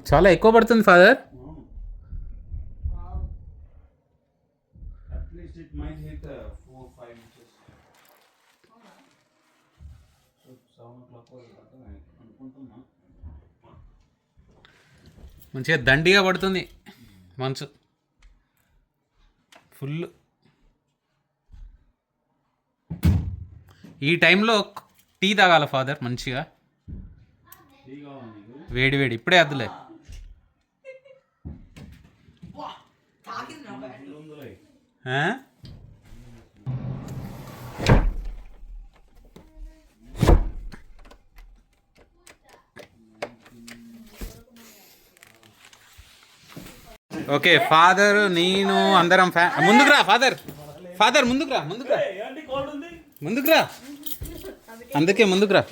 చాలా ఎక్కువ పడుతుంది ఫాదర్. మంచిగా దండిగా పడుతుంది మంచు ఫుల్. ఈ టైంలో టీ తాగాల ఫాదర్ మంచిగా వేడి వేడి. ఇప్పుడే అద్దులే. ఓకే ఫాదర్ నేను అందరం ముందుకు రా ఫాదర్. ఫాదర్ ముందుకు రా, ముందుకు రా, ముందుకు రా. అందుకే ముందుకు రా.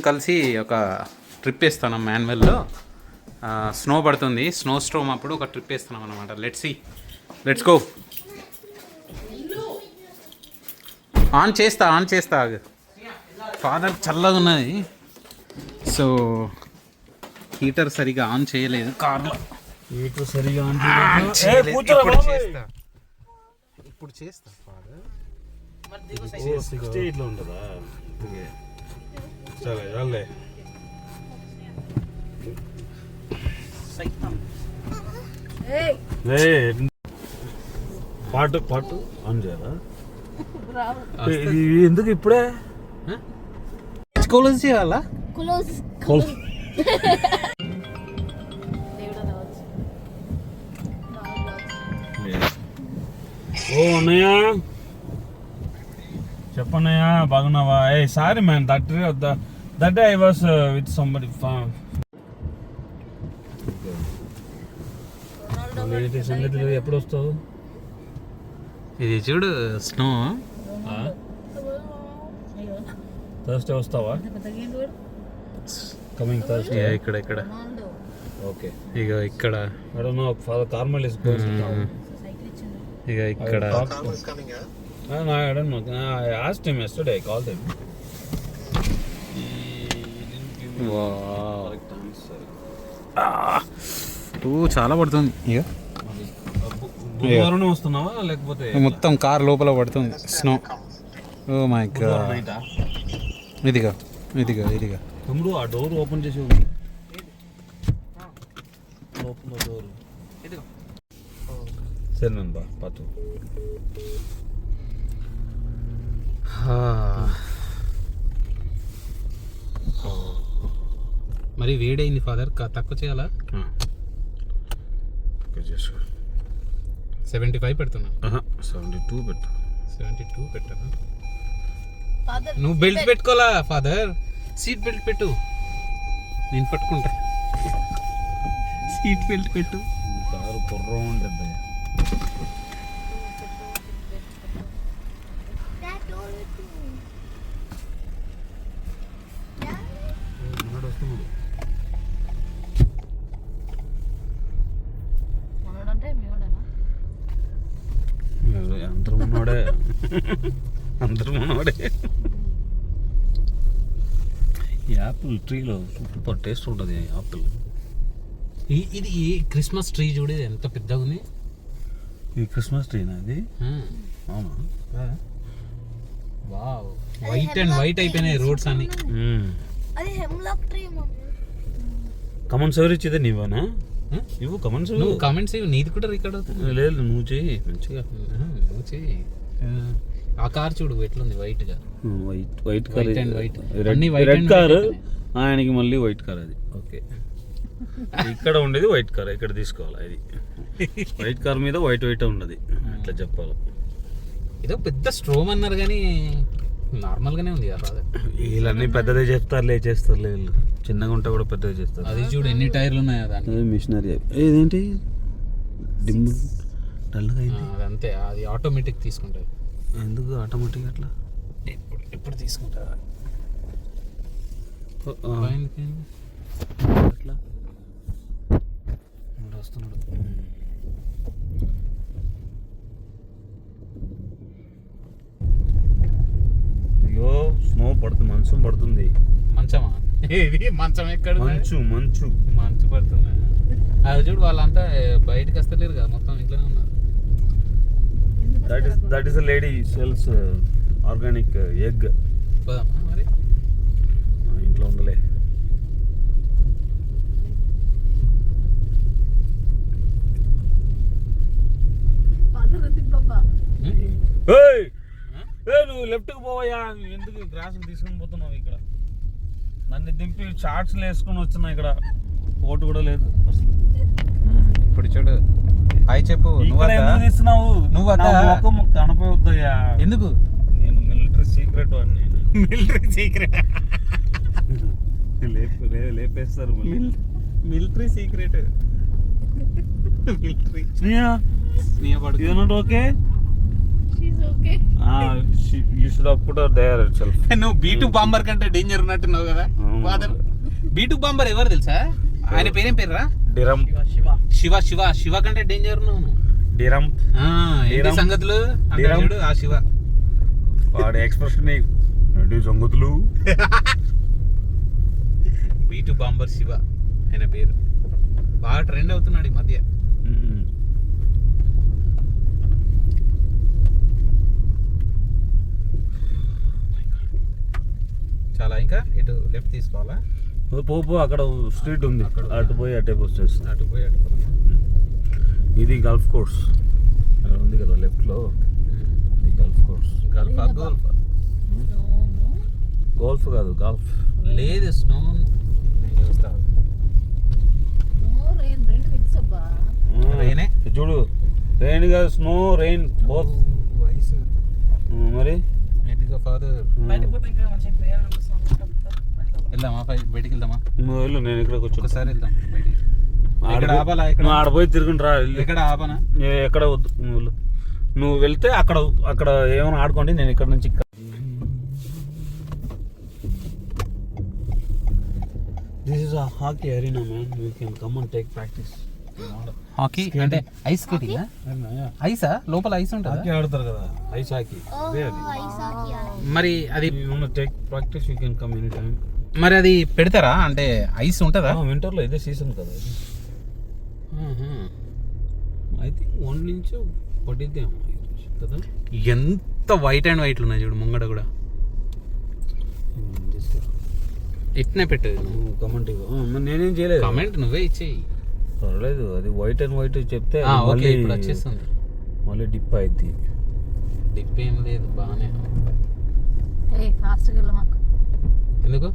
కలిసి ఒక ట్రిప్ వేస్తున్నాం మాన్యువల్లో. స్నో పడుతుంది, స్నో స్ట్రోమ్ అప్పుడు ఒక ట్రిప్ వేస్తున్నాం అనమాట. Let's go. ఆన్ చేస్తా ఫాదర్ చల్లగా ఉన్నది, సో హీటర్ సరిగా ఆన్ చేయలేదు కార్లో. హీటర్ సరిగా ఆన్ ఇప్పుడు చేస్తా ఫాదర్. 68లో ఉంటుందా? సరే చాలే. పాటు ఆన్ చేయాలా? ఎందుకు ఇప్పుడే క్లోజ్ చేయాలా? ఓ అన్నయ్య చెప్పన్నయ్య, బాగున్నావా? ఏ sorry man, that day I was with somebody. సంగతి ఎప్పుడు వస్తావు? ఇది చూడు స్నో. థర్స్డే వస్తావా? Coming Thursday. ఇక్కడ ఓకే. ఇక ఇక్కడ I don't know, Father Carmel is going down. ఇక ఇక్కడ I don't know. I asked him yesterday, I called him. చాలా పడుతుంది. ఇక బుధవారం వస్తున్నావా లేకపోతే మొత్తం కార్ లోపల పడుతుంది స్నో. Oh my God. ఇదిగా తమ్ముడు ఆ డోర్ ఓపెన్ చేసి ఉంది. లోపల డోర్ సరే నన్ను పట్టు. మరి వేడైంది ఫాదర్, తక్కువ చేయాలా? 75 పెడుతున్నా. 72 పెట్టు. 72 పెట్టాను. నువ్వు బెల్ట్ పెట్టుకోవాలా ఫాదర్? సీట్ బెల్ట్ పెట్టు, నేను పట్టుకుంటా. సీట్ బెల్ట్ పెట్టు. కారు కుర్ర ఉంటుంది. అందరూ మనోడే. యాపిల్ ట్రీలో సూపర్ టేస్ట్ ఉంటుంది యాపిల్. ఇది క్రిస్మస్ ట్రీ చూడేది ఎంత పెద్దగా ఉంది. ఈ క్రిస్మస్ ట్రీనా అది? అవునా? వావ్, వైట్ అండ్ వైట్ అయిపోయినాయి రోడ్స్ అన్ని. కమెంట్స్ ఎవరు ఇచ్చేదే నీవేనా? ఇవ్వు కమెంట్స్. నువ్వు కమెంట్స్ ఇవ్వు, నీది కూడా రికార్డ్ అవుతుంది. లేదు నువ్వు చెయ్యి మంచిగా. నువ్వు చెయ్యి. ఆ కార్ చూడు ఎట్లుంది వైట్ గా. White car and white, red car. ఆయనకి మళ్ళీ వైట్ కార్ అది. ఓకే, ఇక్కడ ఉండేది వైట్ కార్, ఇక్కడ తీసుకోవాలి. అది వైట్ కార్ మీద వైట్ ఉన్నది, అట్లా చెప్పాలి. ఏదో పెద్ద స్ట్రోమ్ అన్నారు కానీ నార్మల్ గానే ఉంది కదా. వీళ్ళన్నీ పెద్దదే చెప్తారు, చేస్తారు. వీళ్ళు చిన్నగా ఉంటే కూడా పెద్దగా చేస్తారు. అది చూడు ఎన్ని టైర్లు ఉన్నాయో దానికి. మిషనరీ ఏదేంటి డిమ్ డల్గా అయింది. అదంతే, అది ఆటోమేటిక్ తీసుకుంటుంది. ఎందుకు ఆటోమేటిక్ అట్లా? ఎప్పుడు తీసుకుంటా అట్లా వస్తున్నాడు. అయ్యో స్నో పడుతుంది, మంచం పడుతుంది. మంచమా? ఇది మంచం ఎక్కడ? మంచు మంచు మంచు పడుతుంది. అది చూడు, వాళ్ళంతా బయటకు వస్తలేరు కదా, మొత్తం ఇంట్లోనే ఉన్నారు. That is the lady cells organic egg. పోదామా మరి? ఇంట్లో ఉందలే. నువ్వు లెఫ్ట్కి పోవయ్యా, ఎందుకు గ్రాస్ తీసుకుని పోతున్నావు? ఇక్కడ నన్ను దింపి షార్ట్స్ వేసుకుని వచ్చినా, ఇక్కడ ఓటు కూడా లేదు అసలు. ఇప్పుడు చూడు, హాయ్ చెప్పు. తీస్తున్నావు నువ్వు కనపవుతాయా? ఎందుకు? నేను మిలిటరీ సీక్రెట్ వాడిని. మిలిటరీ సీక్రెట్ లేపేస్తారు. Military secret. Military. Sneha okay. You should have put her there itself. నువ్వు B2 బాంబర్ కంటే డేంజర్ ఉన్నట్టున్నావు కదా ఫాదర్. B2 బాంబర్ ఎవరు తెలుసా? ఆయన పేరేం పేరురా? డిరం. శివ. శివ కంటే డేంజర్ నువ్వు. డిరం. ఏంటి సంగతులు అంటాడు చూడు, ఆ శివ. వాడి ఎక్స్ప్రెషన్ ఏంటి సంగతులు. B2 బాంబర్ శివ ఆయన పేరు. బాగా ట్రెండ్ అవుతున్నాడు ఈ మధ్య. చాలా. ఇంకా ఇటు లెఫ్ట్ తీసుకోవాలా? పో, అక్కడ స్ట్రీట్ ఉంది, అటు పోయి అటే వచ్చేస్తుంది. అటు పోయి అటు. ఇది గల్ఫ్ కోర్స్ ఉంది కదా లెఫ్ట్ లో. ఇది గల్ఫ్ కోర్స్. గోల్ఫ్ కాదు, గల్ఫ్ లేదు. స్నో చూడు, రెయిన్ కాదు, స్నో రెయిన్ బోత్. మరి ఫాదర్ వెళ్దామా? బయటికి వెళ్దామా? నువ్వు వెళ్ళు, నేను ఇక్కడ కూర్చో. ఒకసారి వెళ్దాం బయటికి. ఆడ పోయి తిరుగుంటరా. ఎక్కడ ఆపనా? ఎక్కడ వద్దు, నువ్వు వెళ్తే అక్కడ ఏమైనా ఆడుకోండి, నేను ఇక్కడ నుంచి. This is a hockey arena man, you can come and take practice. Hockey అంటే ఐస్ స్కేటింగ్? ఐసా? లోపల ఐస్ ఉంటుంది. హాకీ ఆడతారు కదా, ఐస్ హాకీ. మరి అది take practice, you can come any time. మరి అది పెడతారా? అంటే ఐస్ ఉంటుందా? వింటర్లో ఇదే సీజన్ కదా. ఐ థింక్ 1 నుంచి పడిద్దేమో కదా. ఎంత వైట్ అండ్ వైట్లు ఉన్నాయి చూడు ముంగడ కూడా. ఇట్నే పెట్టదు. కమెంట్ నేనేం చేయలేదు. కమెంట్ నువ్వే ఇచ్చేయి, పర్లేదు. అది వైట్ అండ్ వైట్ చెప్తే ఓకే ఇప్పుడు వచ్చేస్తుంది. మళ్ళీ డిప్ అయింది. డిప్ ఏం లేదు, బాగానే. ఎందుకు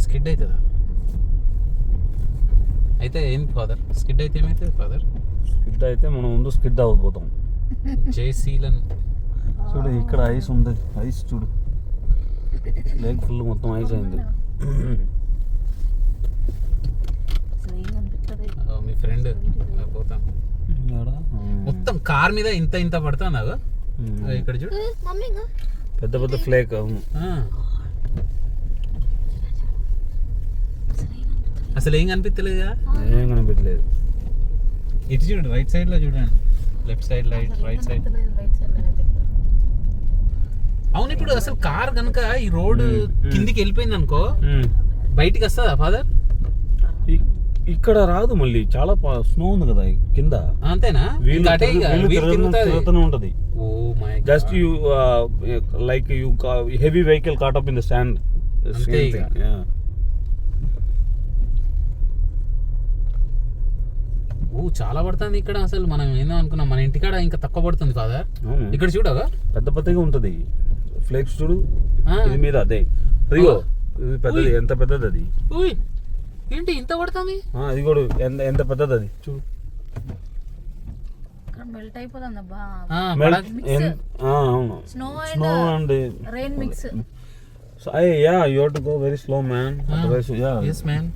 స్కిడ్ అవుతుందా? అయితే ఏంటి ఫాదర్, స్కిడ్ అయితే ఏమవుతుంది ఫాదర్? స్కిడ్ అయితే మనం ముందు స్కిడ్ అవ్వబోతాం. జైసీలన్ చూడు, ఇక్కడ ఐస్ ఉంది. ఐస్ చూడు, లేక్ ఫుల్ మొత్తం ఐస్ అయింది. మీ ఫ్రెండ్ పోతాం మొత్తం కార్ మీద ఇంత పడుతుంది. ఇక్కడ చూడు, పెద్ద పెద్ద ఫ్లేక్. అవును, అసలు ఏం కనిపించలేదుగా. ఏం కనిపించలేదు. ఇటు చూడండి, రైట్ సైడ్ లో చూడండి, లెఫ్ట్ సైడ్ రైట్ సైడ్. అవును, ఇప్పుడు అసలు కార్ కనుక ఈ రోడ్ కిందికి వెళ్ళిపోయింది అనుకో, బయటికి వస్తుందా ఫాదర్? ఇక్కడ రాదు, మళ్ళీ చాలా స్నో ఉంది కదా కింద. అంతేనా? ఉంటది. Just you like you heavy vehicle caught up in the stand. చాలా పడుతుంది ఇక్కడ. అసలు మనం ఏందో అనుకున్నాం, మన ఇంటికాడ ఇంకా తక్కువ పడుతుంది ఫాదర్. ఇక్కడ చూడగా పెద్ద పెద్దగా ఉంటది ఫ్లేక్స్. చూడు ఇది మీద, అదే అదిగో పెద్దది. ఎంత పెద్దది అది! ఏంటి ఇంత పడుతుంది? అది కూడా ఎంత పెద్దది అది చూడు. మెల్ట్ అయిపోతుంది అబ్బా. అవును, snow and rain mix. Yeah, you have to go very slow, man. Otherwise, yeah. Yes, man.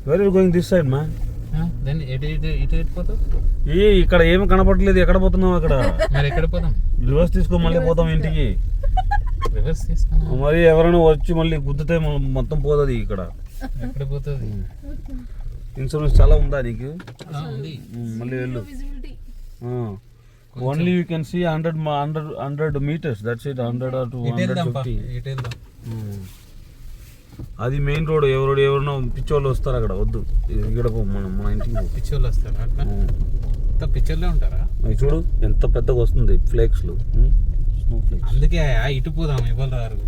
Where are you going this side, man? Then ఇటు పోతావు. ఇక్కడ ఏమి కనపడలేదు. ఎక్కడ పోతున్నావు? అక్కడ. మరి ఎక్కడ పోతాం? రివర్స్ తీసుకో, మళ్ళీ పోతాం ఇంటికి. రివర్స్ తీసుకున్నా మరి ఎవరైనా వచ్చి మళ్ళీ గుద్దితే మొత్తం పోతుంది. ఇక్కడ ఎక్కడ పోతుంది? ఇన్సూరెన్స్ చాలా ఉందా నీకు? ఉంది. మళ్ళీ వెళ్ళు. Only you can see 100 meters, that's it. 100 or 250. ఇటు వెళ్దాం. అది మెయిన్ రోడ్. ఎవరినో పిచ్చోళ్ళు వస్తారు అక్కడ. వద్దు, ఇక్కడ పో, మన ఇంటికి పో. పిచ్చోళ్ళు వస్తారా అట్లా? పిచ్చోళ్ళే ఉంటారా? అవి చూడు ఎంత పెద్దగా వస్తుంది ఫ్లేక్స్లు, స్నో ఫ్లేక్స్. అందుకే ఇటు పోదాం, ఇవ్వాలి రారు.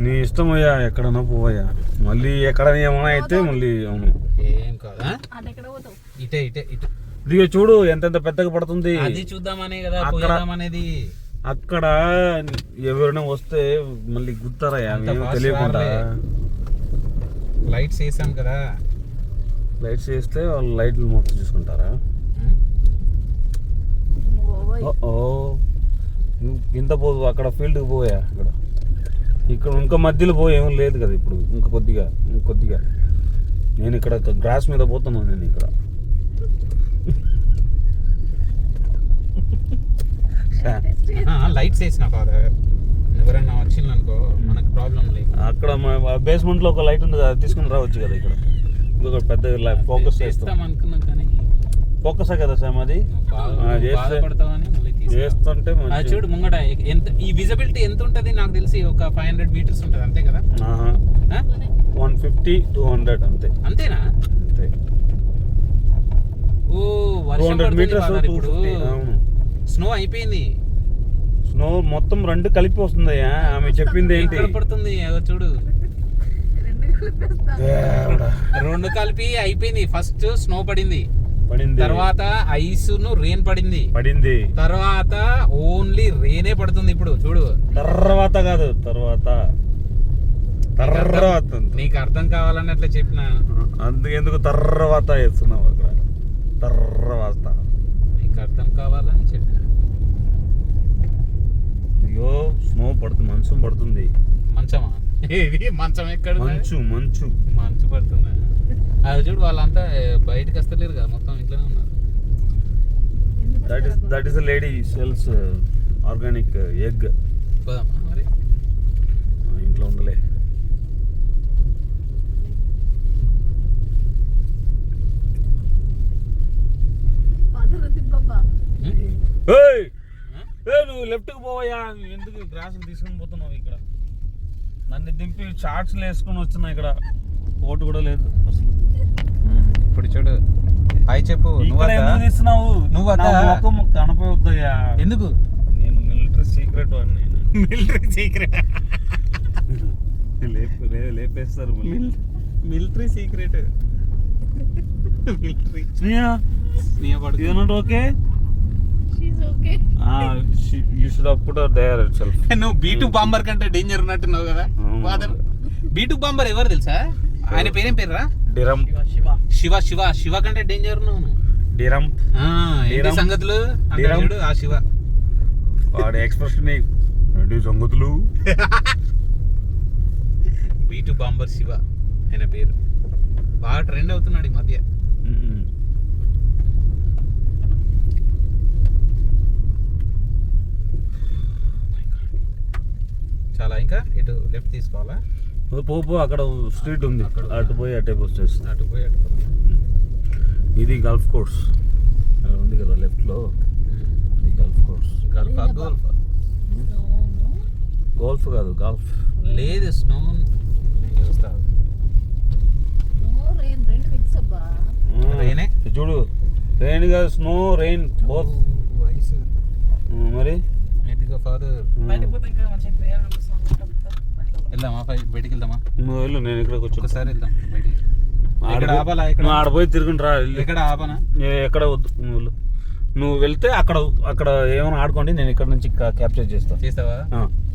నీ ఇష్టం అయ్యా, ఎక్కడన్నా పోవయ్యా. మళ్ళీ ఎక్కడ ఏమైనా అయితే మళ్ళీ అవును ఏం కాదా. ఇటే ఇటే ఇటు ఇదిగో చూడు ఎంత పెద్దగా పడుతుంది. అది చూద్దామనే కదా పోదామనేది. అక్కడ ఎవరైనా వస్తే మళ్ళీ గుర్తారయ్యా, తెలియకుండా. లైట్స్ వేసాం కదా. లైట్స్ వేస్తే వాళ్ళు లైట్లు మొత్తం చూసుకుంటారా? ఓ ఇంత పోదు, అక్కడ ఫీల్డ్కి పోయా. ఇక్కడ ఇంకా మధ్యలో పోయి ఏం లేదు కదా ఇప్పుడు. ఇంకొద్దిగా నేను ఇక్కడ గ్రాస్ మీద పోతున్నాను. నేను ఇక్కడ లైట్స్ వేసిన ఫాదర్, ఎవరైనా వచ్చిందనుకో మనకు ప్రాబ్లం లేదు. అక్కడ బేస్మెంట్ లో ఒక లైట్ ఉంది కదా, తీసుకుని రావచ్చు కదా. ఇక్కడ ఇంకొక పెద్ద ఫోకస్ చేస్తాం అనుకున్నాం కానీ ఫోకసే కదా సార్ అది. చేస్తుంటే చూడు ముంగట ఎంత ఈ విజిబిలిటీ ఎంత ఉంటది నాకు తెలిసి ఒక 500 meters ఉంటది అంతే కదా. 150-200 అంతే. అంతేనా? అంతే. ఓ 200 meters. అవును, స్నో అయిపోయింది. స్నో మొత్తం రెండు కలిపి వస్తుందయ్యా. ఆమె చెప్పింది ఏంటి పడుతుంది చూడు. రెండు కలిపి అయిపోయింది. ఫస్ట్ స్నో పడింది, తర్వాత ఐస్ ను రెయిన్ పడింది, తర్వాత ఓన్లీ రెయినే పడుతుంది ఇప్పుడు చూడు. తర్వాత కాదు, తర్వాత నీకు అర్థం కావాలని అట్లా చెప్పిన. అందుకెందుకు తర్వాత వేస్తున్నావు అక్కడ? తర్వాత నీకు అర్థం కావాలని చెప్పిన. అయ్యో స్నో పడుతుంది, మంచం పడుతుంది. మంచమా? మంచం ఎక్కడ? మంచు పడుతుంది. అది చూడు, వాళ్ళంతా బయటకు వస్తలేరు కదా, మొత్తం ఇంట్లోనే ఉన్నారు. That is lady cells organic egg. పోదామా మరి? ఇంట్లో ఉందిలే. నువ్వు లెఫ్ట్కి పోవయ్యా. ఎందుకు గ్రాస్ తీసుకుని పోతున్నావు? ఇక్కడ నన్ను దింపి షార్ట్స్ వేసుకుని వచ్చినా. ఇక్కడ ఓటు కూడా లేదు అసలు. ఇప్పుడు చూడు, హాయ్ చెప్పు. తీస్తున్నావు నువ్వు కనపవుతాయా? ఎందుకు? నేను మిలిటరీ సీక్రెట్ వాడిని. మిలిటరీ సీక్రెట్ లేపేస్తారు. Military secret. Okay, you should have put her there itself. నువ్వు B2 బాంబర్ కంటే డేంజర్ ఉన్నట్టున్నావు కదా ఫాదర్. B2 బాంబర్ ఎవరు తెలుసా? ఆయన పేరేం పేరురా? డిరం. శివ కంటే డేంజర్ ఉన్నావు. డిరం సంగతులు ఆ శివ వాడి ఎక్స్ప్రెషన్ ఏంటి సంగతులు. B2 బాంబర్ శివ ఆయన పేరు. బాగా ట్రెండ్ అవుతున్నాడు ఈ మధ్య. చాలా. ఇంకా ఇటు లెఫ్ట్ తీసుకోవాలా? పో, అక్కడ స్ట్రీట్ ఉంది, అటు పోయి అటే వచ్చేస్తుంది. అటు పోయి అటు. ఇది గల్ఫ్ కోర్స్ ఉంది కదా లెఫ్ట్ లో. Gulf course. గోల్ఫ్ కాదు, గల్ఫ్ లేదు. స్నో రెయినే చూడు. రెయిన్ కాదు, స్నో రెయిన్ బోత్. మరి ఫాదర్ వెళ్దామా? బయటికి వెళ్దామా? నువ్వు వెళ్ళు, నేను ఇక్కడ ఒకసారి వెళ్దాం బయటికి. ఆడ పోయి తిరుగుంటరా. ఎక్కడ ఆపనా? ఎక్కడ వద్దు, నువ్వు వెళ్తే అక్కడ ఏమైనా ఆడుకోండి, నేను ఇక్కడ నుంచి క్యాప్చర్ చేస్తావా?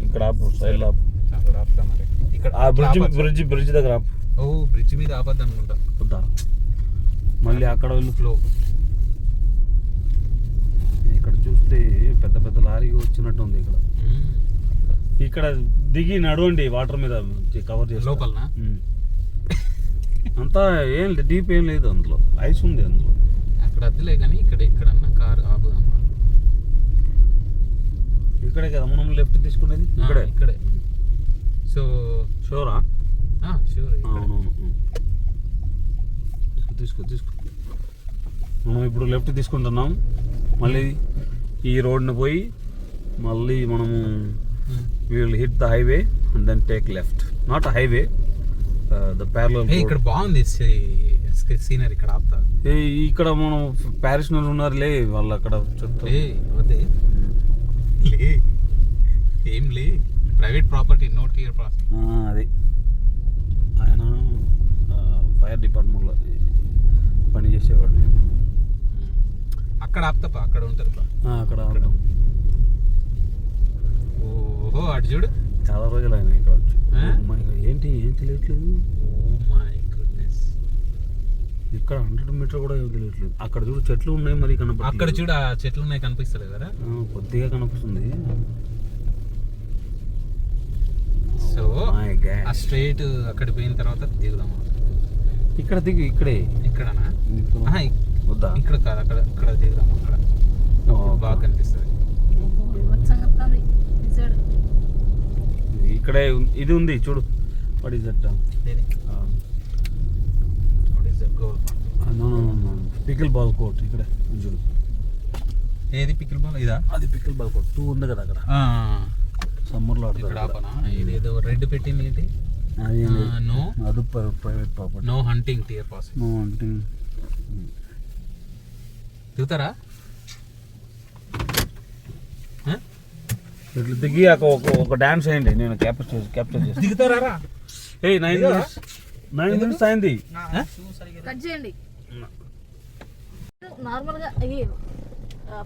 ఇక్కడ ఆపు, సైడ్ ఆపు. అక్కడ ఆపుతా మరి. ఇక్కడ బ్రిడ్జ్ దగ్గర ఆపు. ఓ బ్రిడ్జ్ మీద ఆపద్దు అనుకుంటా. వద్దా? మళ్ళీ అక్కడ వెళ్ళు. ఫ్లో ఇక్కడ చూస్తే పెద్ద లారీ వచ్చినట్టు ఉంది. ఇక్కడ దిగి నడవండి, వాటర్ మీద కవర్ చేసి లోపల అంతా ఏం డీప్ ఏం లేదు, అందులో ఐస్ ఉంది. అందులో అక్కడ అద్దులే కానీ ఎక్కడన్నా కార్ ఆపుదమ్మా. ఇక్కడే కదా మనం లెఫ్ట్ తీసుకునేది. ఇక్కడే. సో షూరా? షూర్. అవునవును, తీసుకో. మనం ఇప్పుడు లెఫ్ట్ తీసుకుంటున్నాం. మళ్ళీ ఈ రోడ్ని పోయి మళ్ళీ మనము will hit the highway and then take left, not highway, the parallel. ఇక్కడ బాగుంది సీనరీ, ఇక్కడ ఆపుతా. ఇక్కడ మనం ప్యారిస్ నుండి ఉన్నారులే వాళ్ళు అక్కడ అదే లే, ఏం లే, private property, no tear process. అది ఆయన ఫైర్ డిపార్ట్మెంట్లో పని చేసేవాడు. అక్కడ ఆపుతాప, అక్కడ ఉంటుంది. అక్కడ ఓహో అటు చూడు, చాలా రోజులు ఆయన ఇక్కడ వచ్చు. ఏంటి ఏం తెలియట్లేదు. ఇక్కడ 100 మీటర్ కూడా ఏం తెలియట్లేదు. అక్కడ చూడు చెట్లు ఉన్నాయి, మరి అక్కడ చూడు ఆ చెట్లు ఉన్నాయి, కనిపిస్తలేదు కదా, కొద్దిగా కనిపిస్తుంది. సో ఆ స్ట్రైట్ అక్కడ పోయిన తర్వాత దిగుదాం. ఇక్కడ దిగు, ఇక్కడే. ఇక్కడనా? వద్దా? ఇక్కడ కాదు, అక్కడ అక్కడ దిగుదాం. అక్కడ బాగా కనిపిస్తుంది. ఇక్కడే ఇది ఉంది చూడు. What is that? Pickle ball court ఇక్కడ చూడు. ఏది పికిల్ బాల్? ఇదా? అది పికిల్ బాల్ కోర్ట్ 2 ఉంది కదా అక్కడ, సమ్మర్లో ఆడతారు. ఇదేదో రెడ్ పెట్టింది ఏంటి? నో, అది private property. No hunting trespass. No hunting. దిగుతారా? ఇట్లా దిగి ఒక డాన్స్ అయ్యండి, నేను క్యాప్చర్ చేసి. దిగుతారా? 9 minutes అయింది. కట్ చేయండి. నార్మల్గా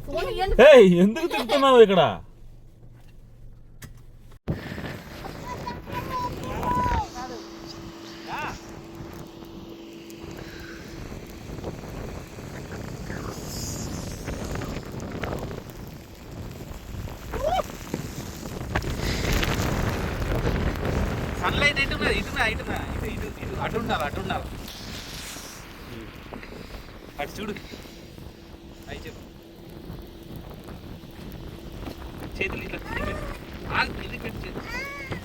ఫోన్ ఇవ్వండి. ఎందుకు తింటున్నావు ఇక్కడ? సన్లైట్ ఎటున్నది? అటు ఉండాలి, అటు చూడు. అవి చెప్పు, చేతులు ఇట్లా కింద పెట్టి చేతులు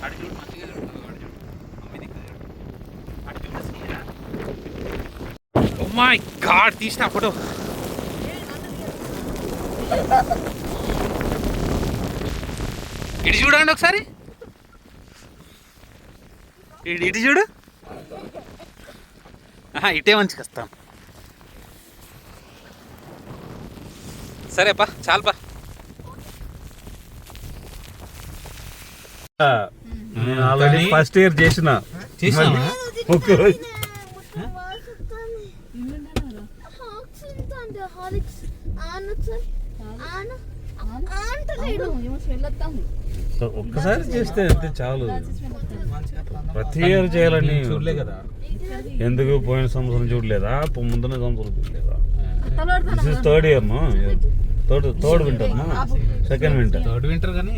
అటు చూడు, మంచిగా చూడు. అటు చూడు, మమ్మీ దిక్కు చూడు. అటు చూడు. ఓ మై గాడ్, తీసిన ఫోటో. ఇటు చూడండి ఒకసారి, ఇటు చూడు. ఇటే మంచిగా వస్తాం. సరేపా, చాలుపా. నేను ఆల్రెడీ ఫస్ట్ ఇయర్ చేసిన. ఓకే, ఒక్కసారి చేస్తే అంతే చాలు. ప్రతి ఇయర్ చేయాలని చూడలే కదా. ఎందుకు పోయిన సంవత్సరం చూడలేదా? ముందున్న సంవత్సరం చూడలేదా? దిస్ ఇస్ థర్డ్ ఇయర్ మా, థర్డ్ వింటర్ మా, సెకండ్ వింటర్. థర్డ్ వింటర్ కానీ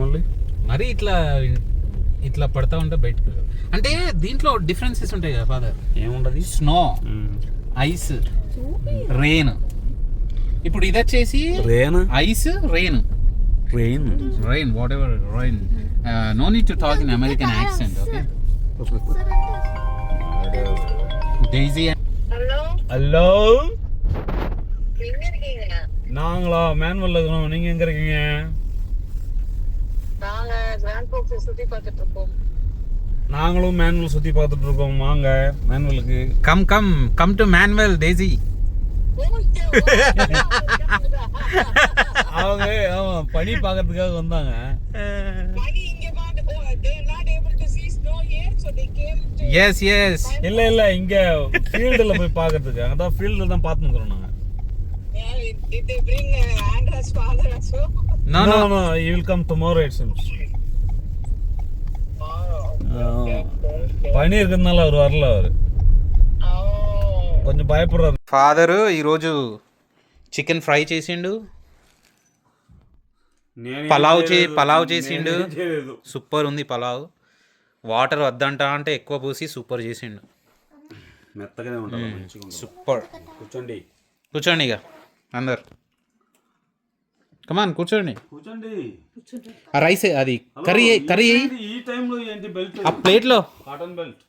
మళ్ళీ మరి ఇట్లా పడతా ఉంటే బయటకు. అంటే దీంట్లో డిఫరెన్సెస్ ఉంటాయి కదా ఫాదర్. ఏముండదు? Snow, ice, rain. ఇప్పుడు ఇది వచ్చేసి ice, rain, whatever rain. No need to talk in American accent. Okay Daisy. Hello, நாங்களா மேனுவல்ல இருக்கோம். நீங்க எங்க இருக்கீங்க? நாங்களும் மேனுவல் சுத்தி பார்த்துட்டு இருக்கோம். வாங்க மேனுவலுக்கு. Come to Manuel Daisy. அவங்க பனி பார்க்கறதுக்காக வந்தாங்க. எஸ் இல்ல இங்க ஃபீல்ட்ல போய் பார்க்கிறதுக்கு. அதான் ஃபீல்ட்ல தான் பார்த்துக்கிறோம் நாங்க. No, you will come tomorrow it seems. పని இருக்குனால அவர் வரல. அவர் కొంచెం భయపడరు. ఫాదర్ ఈరోజు చికెన్ ఫ్రై చేసిండు, పలావ్ చేసిండు. సూపర్ ఉంది పలావ్. వాటర్ వద్దంట అంటే ఎక్కువ పూసి సూపర్ చేసిండు. మెత్తగానే ఉంటుంది, మంచిగా ఉంటుంది. సూపర్. కూర్చోండి ఇక అందరు. కమాన్ కూర్చోండి. ఆ రైస్, అది కర్రీ ఈ టైంలో ఏంటి బెల్ట్? ఆ ప్లేట్లో, కాటన్ బెల్ట్,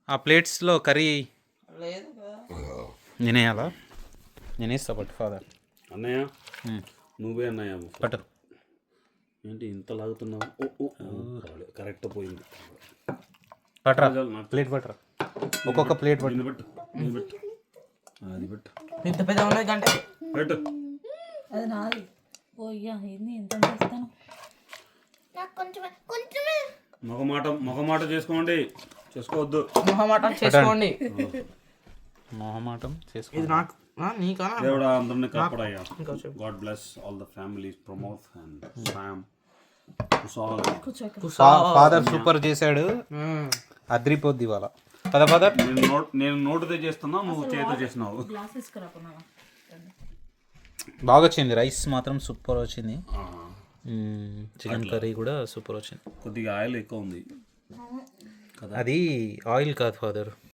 ఆ ప్లేట్స్లో కర్రీ నేనేయాలా? నేనేస్తా బట్ ఫాదర్. అన్నయ్య నువ్వే అన్నయ్య పట్టు. ఏంటి ఇంత లాగుతున్నావు? కరెక్ట్ పోయింది. పట్టరా ప్లేట్ పట్టరా, ఒక్కొక్క ప్లేట్ పట్టు. దీన్ని పెట్టు, దీన్ని పెట్టు, అది పెట్టు, ఇంత పెద్ద ఉన్నది గంట పెట్టు. అది నాది. ఓయ్యా ఏంది ఎంత చేస్తాను? మొహమాట చేసుకోండి, చేసుకోవద్దు. మొహమాటం చేసుకోండి. మొహమాటం చేసుకో. ఇది నాకు నీకా? దేవుడా అందరిని కాపాడయ్యా. God bless all the families, Pramod and Sam. Father super చేశాడు, అద్రిపోద్ది ఇవాళ. పద ఫాదర్. నేను నోటుతో చేస్తున్నా, నువ్వు చేతితో చేసినావు. గ్లాస్ తీసుకురాకున్నావా? బాగా వచ్చింది, రైస్ మాత్రం సూపర్ వచ్చింది, చికెన్ కర్రీ కూడా సూపర్ వచ్చింది. కొద్దిగా ఆయిల్ ఎక్కువ ఉంది. అది ఆయిల్ కాదు ఫాదర్,